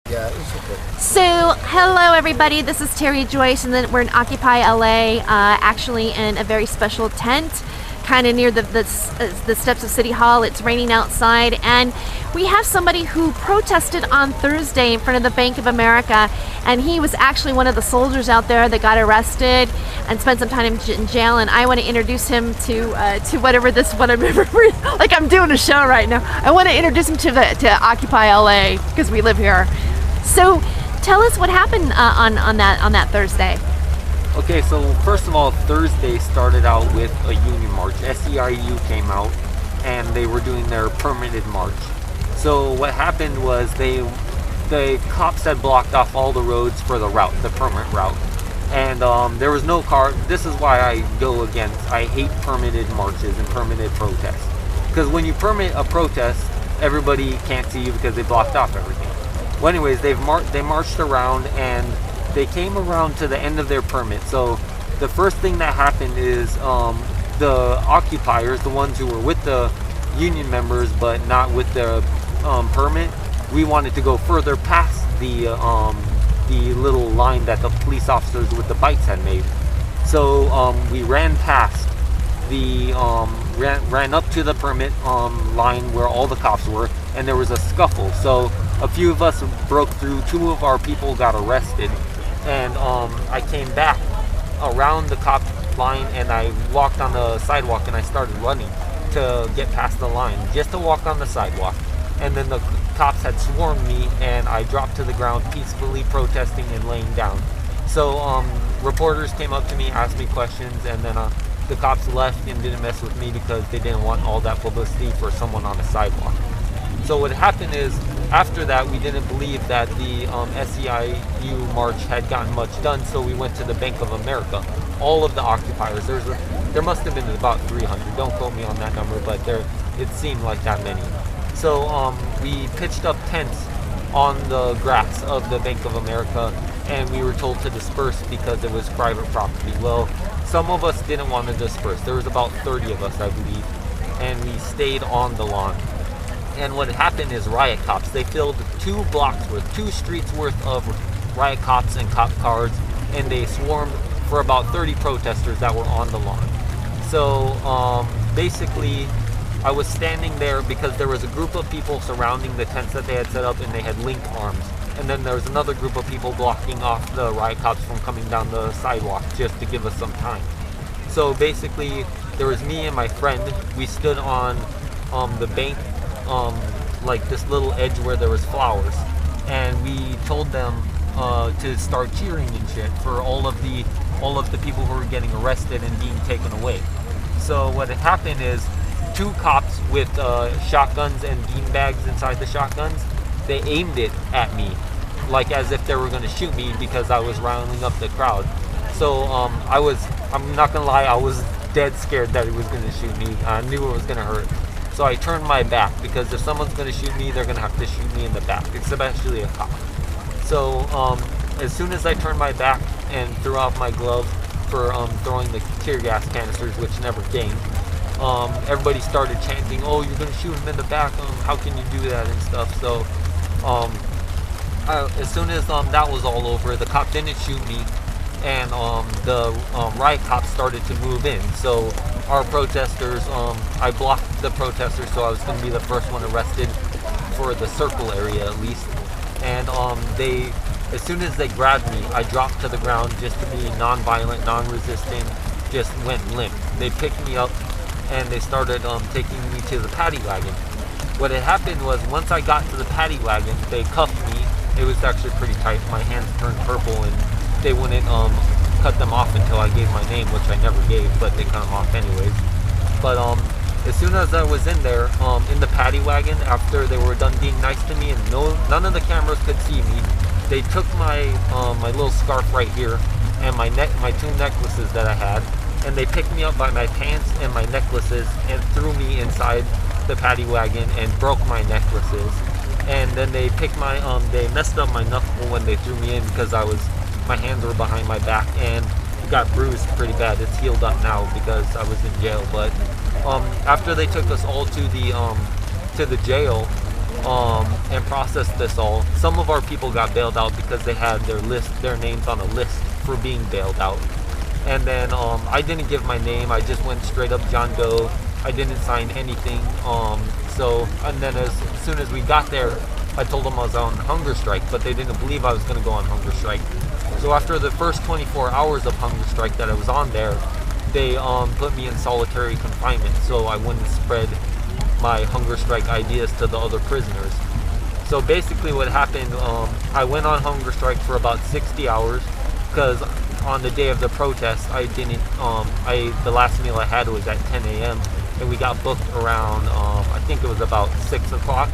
Yeah, it's okay. So, hello everybody. This is Terry Joyce, and then we're in Occupy LA, actually in a very special tent, kind of near the steps of City Hall. It's raining outside, and we have somebody who protested on Thursday in front of the Bank of America, and he was actually one of the soldiers out there that got arrested and spent some time in jail. And I want to introduce him to whatever like I'm doing a show right now. I want to introduce him to Occupy LA because we live here. So, tell us what happened on that Thursday. Okay, so first of all, Thursday started out with a union march. SEIU came out and they were doing their permitted march. So what happened was the cops had blocked off all the roads for the route, the permit route. And there was no car. This is why I hate permitted marches and permitted protests. Because when you permit a protest, everybody can't see you because they blocked off everything. Well, anyways, they marched around and they came around to the end of their permit. So the first thing that happened is the occupiers, the ones who were with the union members but not with the permit, we wanted to go further past the little line that the police officers with the bikes had made. So we ran past ran up to the permit line where all the cops were, and there was a scuffle. So a few of us broke through, two of our people got arrested, and I came back around the cop line and I walked on the sidewalk and I started running to get past the line, just to walk on the sidewalk. And then the cops had swarmed me and I dropped to the ground peacefully protesting and laying down. So reporters came up to me, asked me questions, and then the cops left and didn't mess with me because they didn't want all that publicity for someone on the sidewalk. So what happened is, after that, we didn't believe that the SEIU march had gotten much done, so we went to the Bank of America. All of the occupiers, there must have been about 300, don't quote me on that number, but it seemed like that many. So we pitched up tents on the grass of the Bank of America, and we were told to disperse because it was private property. Well, some of us didn't want to disperse. There was about 30 of us, I believe, and we stayed on the lawn. And what happened is riot cops, they filled 2 blocks worth, 2 streets worth of riot cops and cop cars, and they swarmed for about 30 protesters that were on the lawn. So basically, I was standing there because there was a group of people surrounding the tents that they had set up, and they had linked arms. And then there was another group of people blocking off the riot cops from coming down the sidewalk just to give us some time. So basically, there was me and my friend. We stood on the bank, like this little edge where there was flowers, and we told them to start cheering and shit for all of the people who were getting arrested and being taken away. So what had happened is 2 cops with shotguns and beanbags inside the shotguns, they aimed it at me like as if they were going to shoot me because I was rounding up the crowd. So I'm not gonna lie, I was dead scared that he was going to shoot me. I knew it was going to hurt. So I turned my back, because if someone's going to shoot me, they're going to have to shoot me in the back, especially a cop. So as soon as I turned my back and threw off my glove for throwing the tear gas canisters, which never came, everybody started chanting, "Oh, you're going to shoot him in the back, how can you do that," and stuff. So as soon as that was all over, the cop didn't shoot me, and the riot cops started to move in. So our protesters, I blocked the protesters, so I was going to be the first one arrested for the circle area at least. And as soon as they grabbed me, I dropped to the ground just to be non-violent, non-resisting, just went limp. They picked me up and they started taking me to the paddy wagon. What had happened was, once I got to the paddy wagon, they cuffed me. It was actually pretty tight. My hands turned purple and they wouldn't cut them off until I gave my name, which I never gave, but they cut them off anyways. But as soon as I was in there, in the paddy wagon, after they were done being nice to me and none of the cameras could see me, they took my my little scarf right here and my 2 necklaces that I had, and they picked me up by my pants and my necklaces and threw me inside the paddy wagon and broke my necklaces. And then they they messed up my knuckle when they threw me in because my hands were behind my back and it got bruised pretty bad. It's healed up now because I was in jail. But after they took us all to the jail, and processed this all. Some of our people got bailed out because they had their names on a list for being bailed out. And then I didn't give my name. I just went straight up John Doe. I didn't sign anything. And then as soon as we got there, I told them I was on hunger strike, but they didn't believe I was going to go on hunger strike. So after the first 24 hours of hunger strike that I was on there, they put me in solitary confinement so I wouldn't spread my hunger strike ideas to the other prisoners. So basically what happened, I went on hunger strike for about 60 hours because on the day of the protest, the last meal I had was at 10 a.m. and we got booked around, I think it was about 6 o'clock.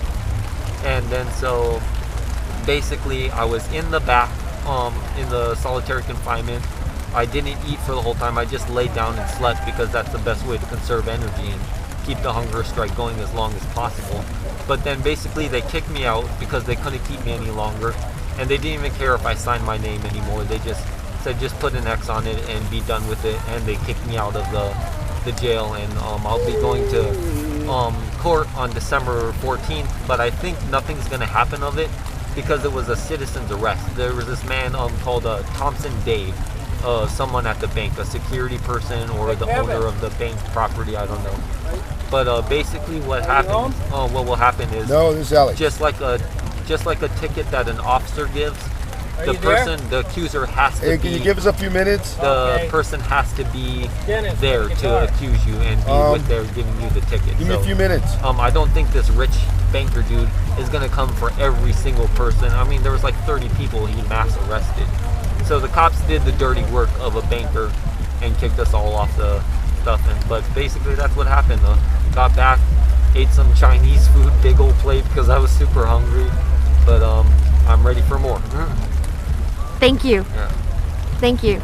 And then so basically I was in the back in the solitary confinement. I didn't eat for the whole time. I just laid down and slept because that's the best way to conserve energy and keep the hunger strike going as long as possible. But then basically they kicked me out because they couldn't keep me any longer, and they didn't even care if I signed my name anymore. They just said just put an X on it and be done with it, and they kicked me out of the jail. And I'll be going to court on December 14th, but I think nothing's going to happen of it because it was a citizen's arrest. There was this man called Thompson Dave, someone at the bank, a security person or the owner of the bank property, I don't know. But basically what happened, what will happen is this is Alex. just like a ticket that an officer gives, the accuser has to Hey, be. can you give us a few minutes? The person has to be there to accuse you and be with there giving you the ticket. Give me a few minutes. I don't think this rich banker dude is gonna come for every single person. I mean, there was like 30 people he mass arrested. So the cops did the dirty work of a banker and kicked us all off the stuff. But basically that's what happened. Got back, ate some Chinese food, big old plate because I was super hungry. But I'm ready for more. Thank you. Yeah. Thank you.